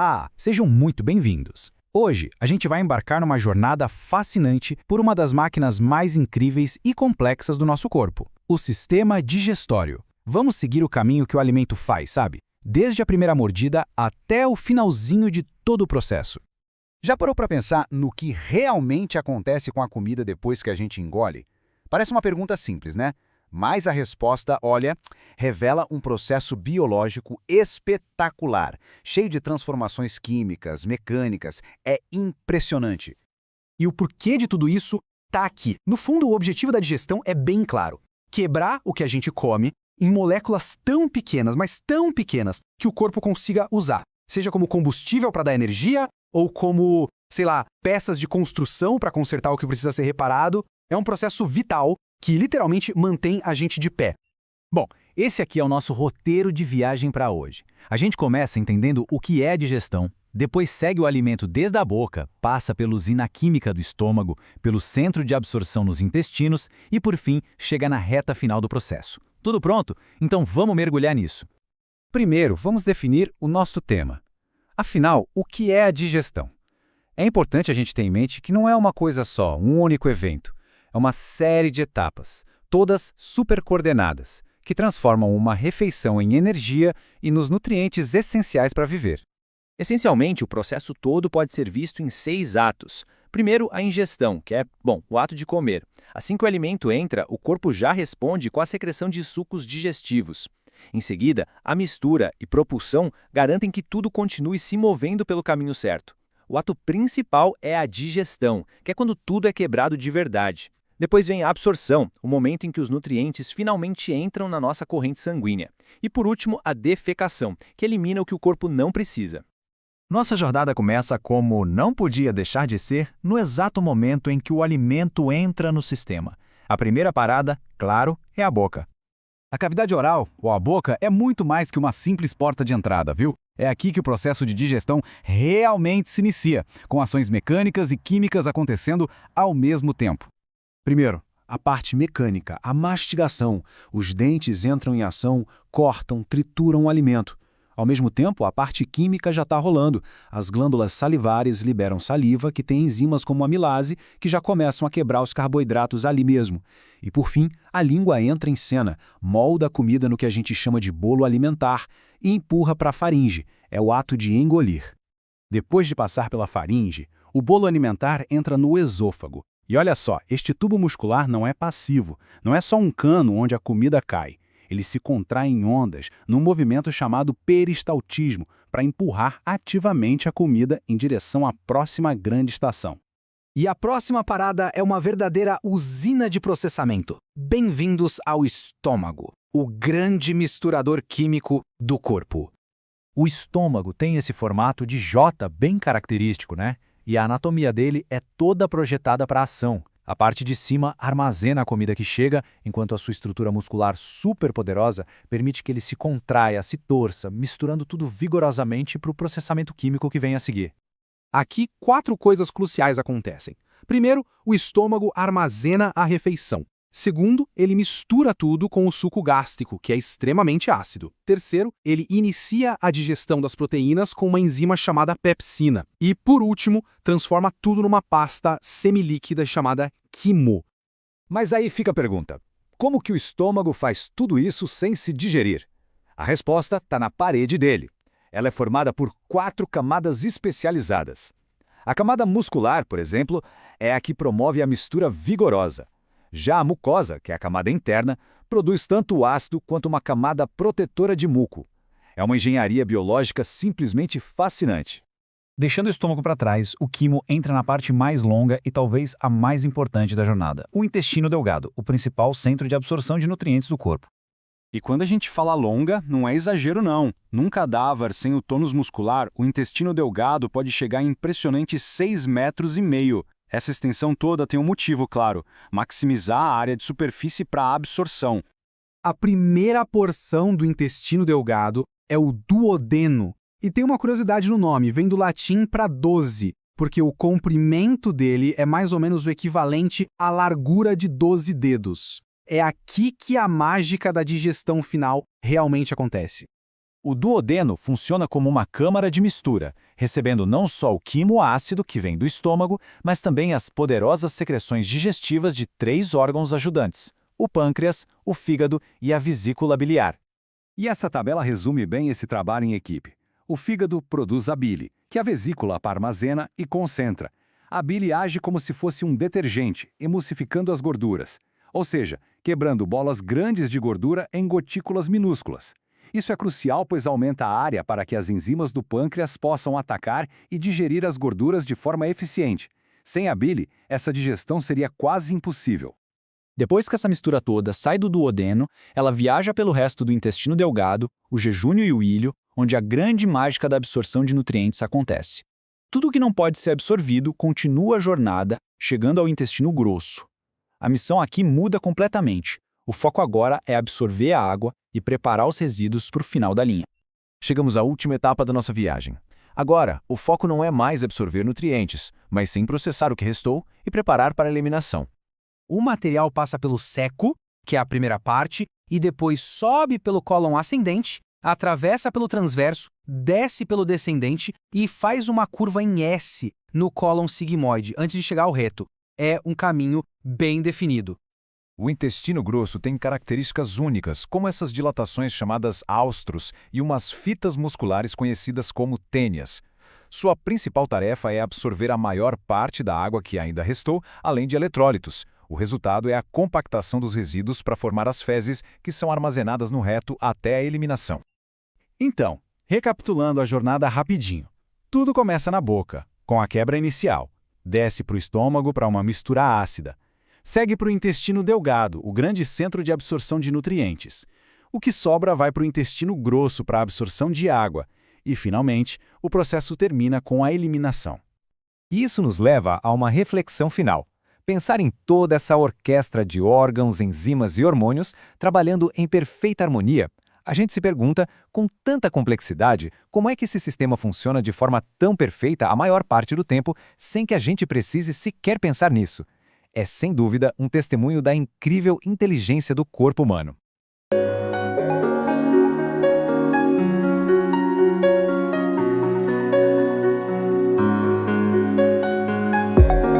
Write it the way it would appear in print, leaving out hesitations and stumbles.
Olá, sejam muito bem-vindos. Hoje, a gente vai embarcar numa jornada fascinante por uma das máquinas mais incríveis e complexas do nosso corpo, o sistema digestório. Vamos seguir o caminho que o alimento faz, sabe? Desde a primeira mordida até o finalzinho de todo o processo. Já parou para pensar no que realmente acontece com a comida depois que a gente engole? Parece uma pergunta simples, né? Mas a resposta, olha, revela um processo biológico espetacular, cheio de transformações químicas, mecânicas. É impressionante. E o porquê de tudo isso tá aqui. No fundo, o objetivo da digestão é bem claro: quebrar o que a gente come em moléculas tão pequenas, mas tão pequenas, que o corpo consiga usar. Seja como combustível para dar energia, ou como, sei lá, peças de construção para consertar o que precisa ser reparado. É um processo vital que literalmente mantém a gente de pé. Bom, esse aqui é o nosso roteiro de viagem para hoje. A gente começa entendendo o que é a digestão, depois segue o alimento desde a boca, passa pela usina química do estômago, pelo centro de absorção nos intestinos e, por fim, chega na reta final do processo. Tudo pronto? Então vamos mergulhar nisso. Primeiro, vamos definir o nosso tema. Afinal, o que é a digestão? É importante a gente ter em mente que não é uma coisa só, um único evento. É uma série de etapas, todas supercoordenadas, que transformam uma refeição em energia e nos nutrientes essenciais para viver. Essencialmente, o processo todo pode ser visto em 6 atos. Primeiro, a ingestão, que é, o ato de comer. Assim que o alimento entra, o corpo já responde com a secreção de sucos digestivos. Em seguida, a mistura e propulsão garantem que tudo continue se movendo pelo caminho certo. O ato principal é a digestão, que é quando tudo é quebrado de verdade. Depois vem a absorção, o momento em que os nutrientes finalmente entram na nossa corrente sanguínea. E por último, a defecação, que elimina o que o corpo não precisa. Nossa jornada começa como não podia deixar de ser no exato momento em que o alimento entra no sistema. A primeira parada, claro, é a boca. A cavidade oral, ou a boca, é muito mais que uma simples porta de entrada, viu? É aqui que o processo de digestão realmente se inicia, com ações mecânicas e químicas acontecendo ao mesmo tempo. Primeiro, a parte mecânica, a mastigação. Os dentes entram em ação, cortam, trituram o alimento. Ao mesmo tempo, a parte química já está rolando. As glândulas salivares liberam saliva, que tem enzimas como a amilase, que já começam a quebrar os carboidratos ali mesmo. E por fim, a língua entra em cena, molda a comida no que a gente chama de bolo alimentar e empurra para a faringe. É o ato de engolir. Depois de passar pela faringe, o bolo alimentar entra no esôfago. E olha só, este tubo muscular não é passivo, não é só um cano onde a comida cai. Ele se contrai em ondas, num movimento chamado peristaltismo, para empurrar ativamente a comida em direção à próxima grande estação. E a próxima parada é uma verdadeira usina de processamento. Bem-vindos ao estômago, o grande misturador químico do corpo. O estômago tem esse formato de J bem característico, né? E a anatomia dele é toda projetada para a ação. A parte de cima armazena a comida que chega, enquanto a sua estrutura muscular superpoderosa permite que ele se contraia, se torça, misturando tudo vigorosamente para o processamento químico que vem a seguir. Aqui, 4 coisas cruciais acontecem. Primeiro, o estômago armazena a refeição. Segundo, ele mistura tudo com o suco gástrico, que é extremamente ácido. Terceiro, ele inicia a digestão das proteínas com uma enzima chamada pepsina. E, por último, transforma tudo numa pasta semilíquida chamada quimo. Mas aí fica a pergunta: como que o estômago faz tudo isso sem se digerir? A resposta está na parede dele. Ela é formada por 4 camadas especializadas. A camada muscular, por exemplo, é a que promove a mistura vigorosa. Já a mucosa, que é a camada interna, produz tanto o ácido quanto uma camada protetora de muco. É uma engenharia biológica simplesmente fascinante. Deixando o estômago para trás, o quimo entra na parte mais longa e talvez a mais importante da jornada, o intestino delgado, o principal centro de absorção de nutrientes do corpo. E quando a gente fala longa, não é exagero não. Num cadáver sem o tônus muscular, o intestino delgado pode chegar a impressionantes 6,5 metros. Essa extensão toda tem um motivo, claro: maximizar a área de superfície para absorção. A primeira porção do intestino delgado é o duodeno. E tem uma curiosidade no nome, vem do latim para 12, porque o comprimento dele é mais ou menos o equivalente à largura de 12 dedos. É aqui que a mágica da digestão final realmente acontece. O duodeno funciona como uma câmara de mistura, recebendo não só o quimo ácido que vem do estômago, mas também as poderosas secreções digestivas de 3 órgãos ajudantes: o pâncreas, o fígado e a vesícula biliar. E essa tabela resume bem esse trabalho em equipe. O fígado produz a bile, que a vesícula armazena e concentra. A bile age como se fosse um detergente, emulsificando as gorduras, ou seja, quebrando bolas grandes de gordura em gotículas minúsculas. Isso é crucial, pois aumenta a área para que as enzimas do pâncreas possam atacar e digerir as gorduras de forma eficiente. Sem a bile, essa digestão seria quase impossível. Depois que essa mistura toda sai do duodeno, ela viaja pelo resto do intestino delgado, o jejúnio e o ilho, onde a grande mágica da absorção de nutrientes acontece. Tudo que não pode ser absorvido continua a jornada, chegando ao intestino grosso. A missão aqui muda completamente. O foco agora é absorver a água e preparar os resíduos para o final da linha. Chegamos à última etapa da nossa viagem. Agora, o foco não é mais absorver nutrientes, mas sim processar o que restou e preparar para a eliminação. O material passa pelo seco, que é a primeira parte, e depois sobe pelo cólon ascendente, atravessa pelo transverso, desce pelo descendente e faz uma curva em S no cólon sigmoide antes de chegar ao reto. É um caminho bem definido. O intestino grosso tem características únicas, como essas dilatações chamadas austros e umas fitas musculares conhecidas como tênias. Sua principal tarefa é absorver a maior parte da água que ainda restou, além de eletrólitos. O resultado é a compactação dos resíduos para formar as fezes, que são armazenadas no reto até a eliminação. Então, recapitulando a jornada rapidinho. Tudo começa na boca, com a quebra inicial. Desce para o estômago para uma mistura ácida. Segue para o intestino delgado, o grande centro de absorção de nutrientes. O que sobra vai para o intestino grosso para a absorção de água. E, finalmente, o processo termina com a eliminação. Isso nos leva a uma reflexão final. Pensar em toda essa orquestra de órgãos, enzimas e hormônios trabalhando em perfeita harmonia, a gente se pergunta, com tanta complexidade, como é que esse sistema funciona de forma tão perfeita a maior parte do tempo, sem que a gente precise sequer pensar nisso? É, sem dúvida, um testemunho da incrível inteligência do corpo humano.